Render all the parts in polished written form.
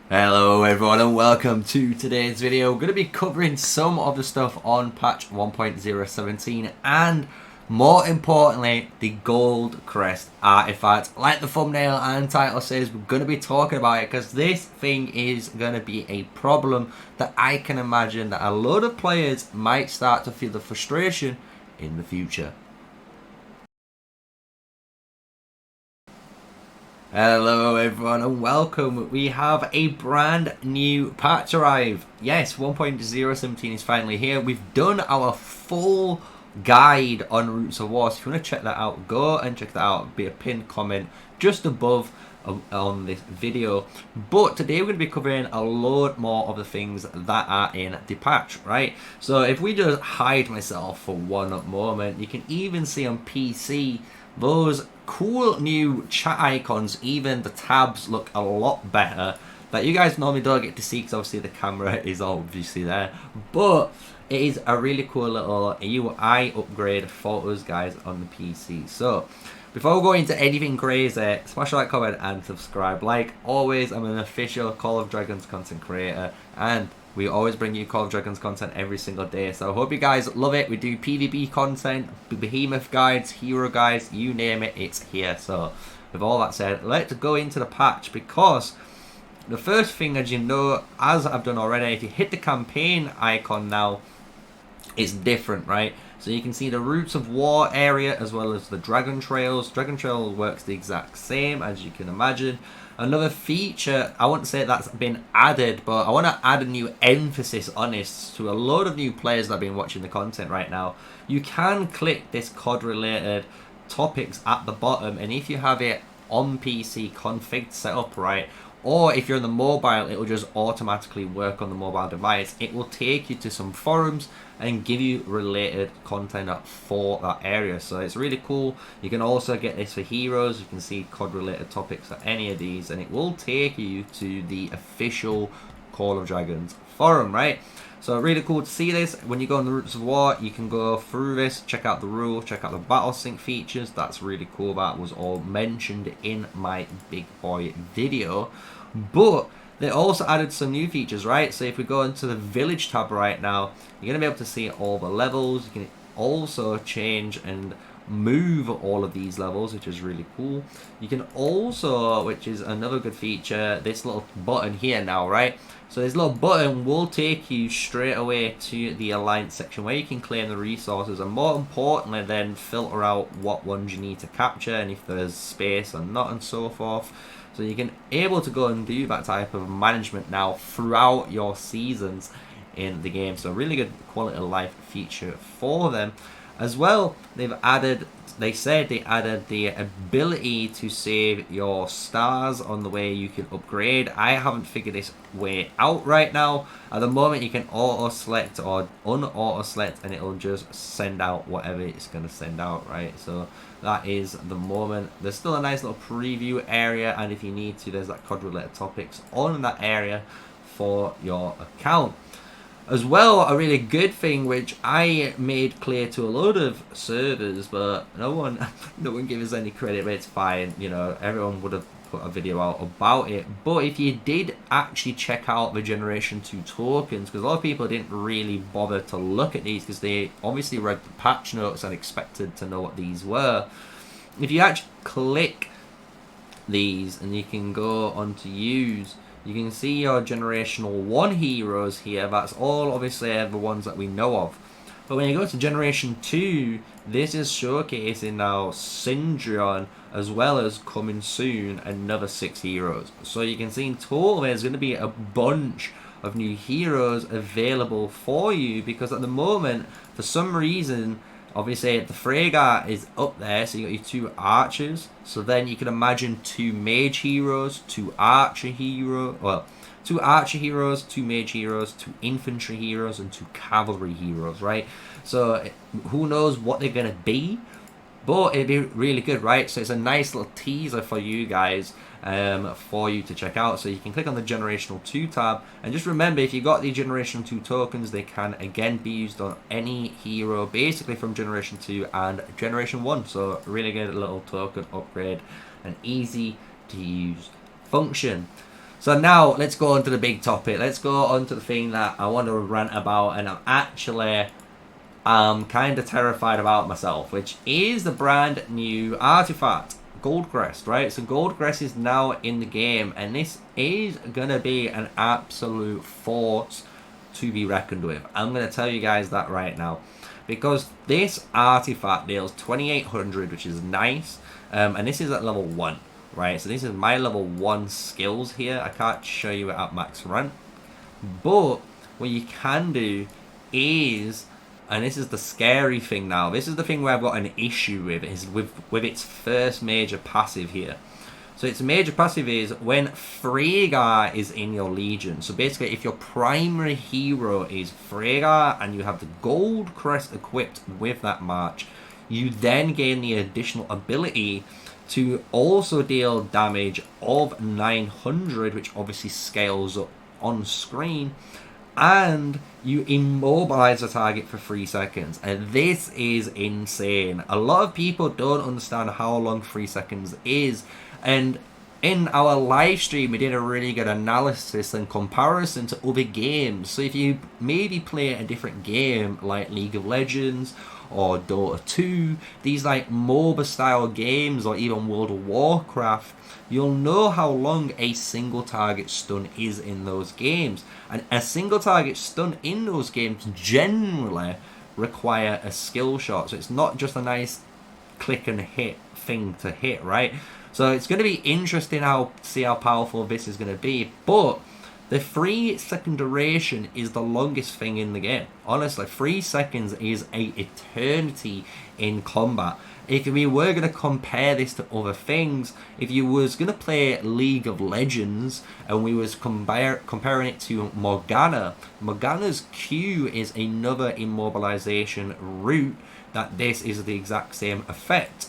Hello everyone and welcome to today's video. We're going to be covering some of the stuff on patch 1.017 and more importantly the Goldcrest artifact. Like the thumbnail and title says, we're going to be talking about it because this thing is going to be a problem that I can imagine that a lot of players might start to feel the frustration in the future. Hello everyone and welcome. We have a brand new patch arrive. Yes, 1.017 is finally here. We've done our full guide on Roots of War. So if you want to check that out, go and check that out. It'll be a pinned comment just above on this video. But today we're going to be covering a load more of the things that are in the patch, right? So if we just hide myself for one moment, you can even see on PC those cool new chat icons. Even the tabs look a lot better, that you guys normally don't get to see because obviously the camera is obviously there, but it is a really cool little UI upgrade for us guys on the PC. So before we go into anything crazy, smash a like, comment and subscribe. Like always, I'm an official Call of Dragons content creator and we always bring you Call of Dragons content every single day. So I hope you guys love it. We do PvP content, behemoth guides, hero guides, you name it, it's here. So with all that said, let's go into the patch, because the first thing, as you know, as I've done already, if you hit the campaign icon now, it's different, right? So you can see the Roots of War area as well as the Dragon Trails. Dragon Trail works the exact same as you can imagine. Another feature, I wouldn't say that's been added, but I want to add a new emphasis on this to a load of new players that have been watching the content right now. You can click this COD related topics at the bottom, and if you have it on PC config set up right, or if you're on the mobile, it will just automatically work on the mobile device. It will take you to some forums and give you related content for that area. So it's really cool. You can also get this for heroes. You can see COD related topics for any of these, and it will take you to the official Call of Dragons forum, right? So really cool to see this. When you go on the Roots of War, you can go through this, check out the rules, check out the battle sync features. That's really cool. That was all mentioned in my big boy video. But they also added some new features, right? So if we go into the village tab right now, you're going to be able to see all the levels. You can also change and move all of these levels, which is really cool. You can also, which is another good feature, this little button here now, right? So this little button will take you straight away to the alliance section where you can claim the resources, and more importantly then filter out what ones you need to capture and if there's space or not and so forth. So you can able to go and do that type of management now throughout your seasons in the game. So really good quality of life feature for them. As well, they said they added the ability to save your stars on the way you can upgrade. I haven't figured this way out right now. At the moment, you can auto select or un-auto select and it'll just send out whatever it's going to send out, right? So that is the moment. There's still a nice little preview area, and if you need to, there's that COD related topics on that area for your account. As well, a really good thing which I made clear to a load of servers, but no one gave us any credit, but it's fine. You know, everyone would have put a video out about it. But if you did actually check out the Generation 2 tokens, because a lot of people didn't really bother to look at these because they obviously read the patch notes and expected to know what these were. If you actually click these and you can go on to use, you can see your generational 1 heroes here. That's all obviously the ones that we know of. But when you go to generation 2, this is showcasing now Syndrion, as well as coming soon another 6 heroes. So you can see in total there's going to be a bunch of new heroes available for you, because at the moment, for some reason, obviously the Freyga is up there, so you got your 2 archers. So then you can imagine 2 mage heroes, 2 archer heroes, well, 2 archer heroes, 2 mage heroes, 2 infantry heroes, and 2 cavalry heroes, right? So who knows what they're gonna be, but it'd be really good, right? So it's a nice little teaser for you guys, for you to check out. So you can click on the Generational 2 tab, and just remember, if you got the Generational 2 tokens, they can again be used on any hero, basically from Generation 2 and Generation 1. So really good little token upgrade, an easy to use function. So now let's go on to the big topic. Let's go on to the thing that I want to rant about, and I'm kind of terrified about myself, which is the brand new artifact, Goldcrest, right? So Goldcrest is now in the game, and this is going to be an absolute force to be reckoned with. I'm going to tell you guys that right now, because this artifact deals 2800, which is nice, and this is at level 1, right? So this is my level 1 skills here. I can't show you it at max rank, but what you can do is, and this is the scary thing now, this is the thing where I've got an issue with, is with its first major passive here. So its major passive is when Freyga is in your legion. So basically, if your primary hero is Freyga and you have the Goldcrest equipped with that march, you then gain the additional ability to also deal damage of 900, which obviously scales up on screen, and you immobilize the target for 3 seconds. And this is insane. A lot of people don't understand how long 3 seconds is, and in our live stream we did a really good analysis and comparison to other games. So if you maybe play a different game like League of Legends or Dota 2, these like MOBA style games, or even World of Warcraft, you'll know how long a single target stun is in those games. And a single target stun in those games generally require a skill shot. So it's not just a nice click and hit thing to hit, right? So it's going to be interesting to see how powerful this is going to be. But the 3 second duration is the longest thing in the game. Honestly, 3 seconds is an eternity in combat. If we were going to compare this to other things, if you was going to play League of Legends and we was comparing it to Morgana, Morgana's Q is another immobilization route that this is the exact same effect.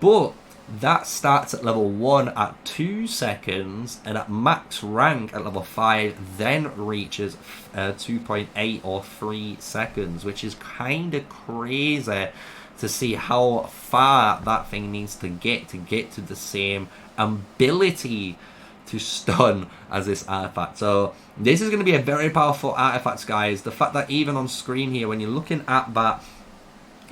But that starts at level 1 at 2 seconds, and at max rank at level 5 then reaches 2.8 or 3 seconds, which is kind of crazy to see how far that thing needs to get to the same ability to stun as this artifact. So this is going to be a very powerful artifact, guys. The fact that even on screen here, when you're looking at that,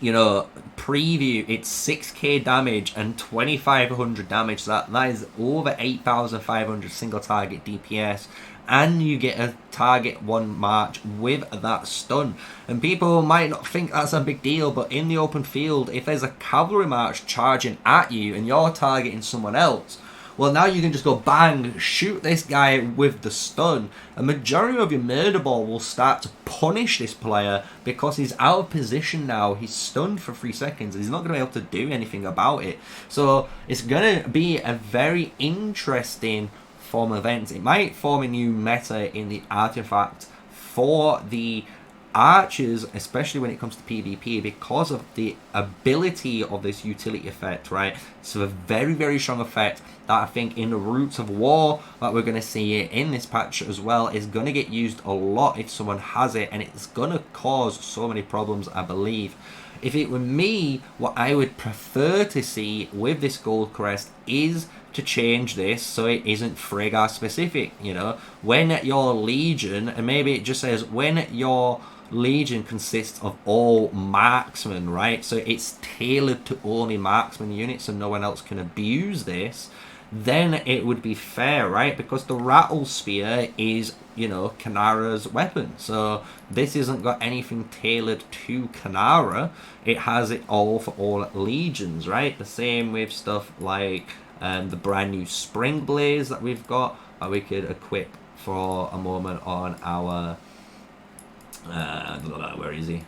you know, preview, it's 6k damage and 2500 damage. So that is over 8500 single target DPS, and you get a target 1 march with that stun. And people might not think that's a big deal, but in the open field, if there's a cavalry march charging at you and you're targeting someone else, well, now you can just go bang, shoot this guy with the stun. A majority of your murder ball will start to punish this player because he's out of position now. He's stunned for 3 seconds and he's not going to be able to do anything about it. So it's going to be a very interesting form of events. It might form a new meta in the artifact for the archers, especially when it comes to PvP, because of the ability of this utility effect, right? It's a very, very strong effect that I think in the Roots of War that we're going to see in this patch as well is going to get used a lot if someone has it, and it's going to cause so many problems, I believe. If it were me, what I would prefer to see with this Goldcrest is to change this so it isn't Freyga specific, you know? When your Legion, and maybe it just says when your Legion consists of all marksmen, right? So it's tailored to only marksman units so no one else can abuse this, then it would be fair, right? Because the Rattle Spear is, you know, Kanara's weapon. So this isn't got anything tailored to Kanara. It has it all for all legions, right? The same with stuff like the brand new Spring Blaze that we've got that we could equip for a moment on our where is he?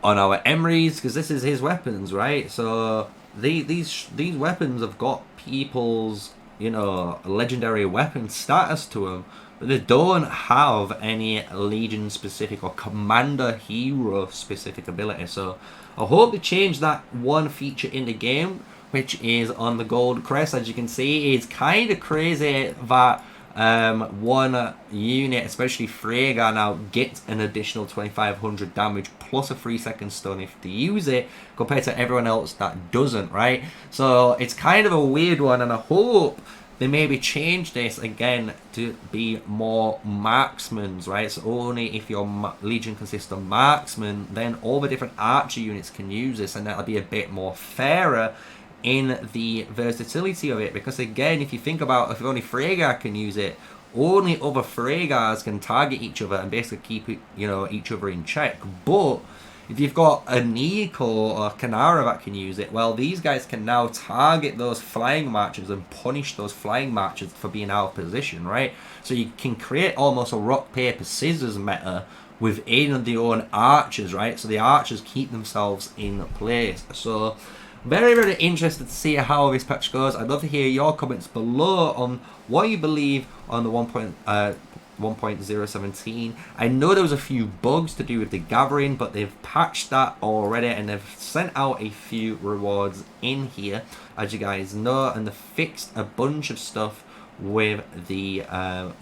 On our Emery's, because this is his weapons, right? So these weapons have got people's, you know, legendary weapon status to them, but they don't have any Legion specific or Commander Hero specific ability. So I hope they change that one feature in the game, which is on the Goldcrest. As you can see, it's kind of crazy that one unit, especially Freyga, now gets an additional 2500 damage plus a 3 second stun if they use it, compared to everyone else that doesn't, right? So it's kind of a weird one, and I hope they maybe change this again to be more marksmen, right? So only if your legion consists of marksmen, then all the different archer units can use this, and that'll be a bit more fairer in the versatility of it. Because again, if you think about, if only Freygar can use it, only other Freygars can target each other and basically keep it, you know, each other in check. But if you've got a Nico or Kanara that can use it, well, these guys can now target those flying marchers and punish those flying marchers for being out of position, right? So you can create almost a rock, paper, scissors meta within the own archers, right? So the archers keep themselves in place. So very, very interested to see how this patch goes. I'd love to hear your comments below on what you believe on the 1.017. I know there was a few bugs to do with the gathering, but they've patched that already, and they've sent out a few rewards in here, as you guys know, and they've fixed a bunch of stuff with the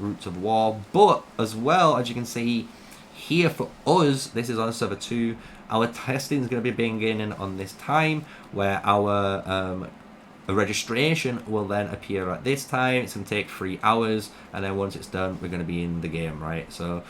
Roots of War. But as well, as you can see here for us, this is on server 2. Our testing is going to be beginning on this time, where our registration will then appear at this time. It's going to take 3 hours, and then once it's done, we're going to be in the game, right? So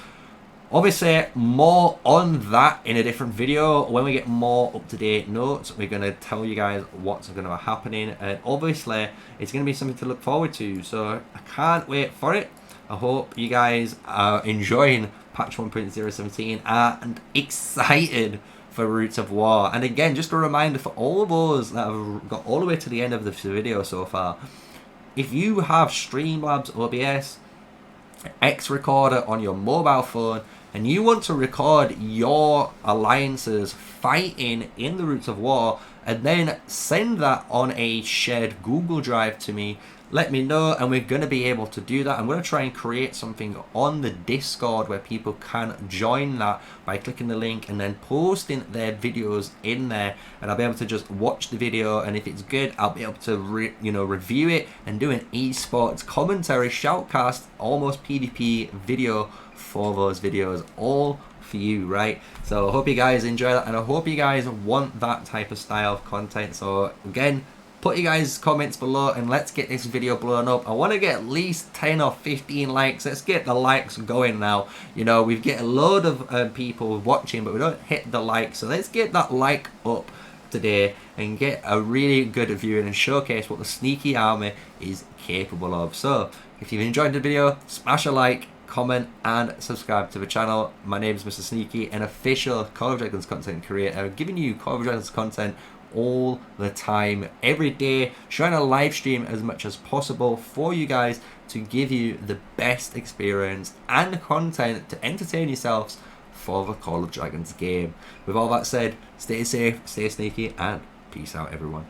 obviously more on that in a different video. When we get more up-to-date notes, we're going to tell you guys what's going to be happening, and obviously it's going to be something to look forward to. So I can't wait for it. I hope you guys are enjoying patch 1.017 and excited for Roots of War. And again, just a reminder for all of those that have got all the way to the end of this video so far, if you have Streamlabs OBS X Recorder on your mobile phone and you want to record your alliances fighting in the Roots of War and then send that on a shared Google Drive to me, let me know, and we're going to be able to do that. I'm going to try and create something on the Discord where people can join that by clicking the link and then posting their videos in there, and I'll be able to just watch the video, and if it's good, I'll be able to review it and do an esports commentary shoutcast, almost PvP video for those videos, all for you, right? So I hope you guys enjoy that, and I hope you guys want that type of style of content. So again, put your guys' comments below and let's get this video blown up. I want to get at least 10 or 15 likes. Let's get the likes going now. You know, we've got a load of people watching, but we don't hit the like. So let's get that like up today and get a really good viewing and showcase what the Sneaky Army is capable of. So if you've enjoyed the video, smash a like, comment and subscribe to the channel. My name is MrSneakyy, an official Call of Dragons content creator, giving you Call of Dragons content all the time, every day, trying to live stream as much as possible for you guys to give you the best experience and content to entertain yourselves for the Call of Dragons game. With all that said, stay safe, stay sneaky, and peace out everyone.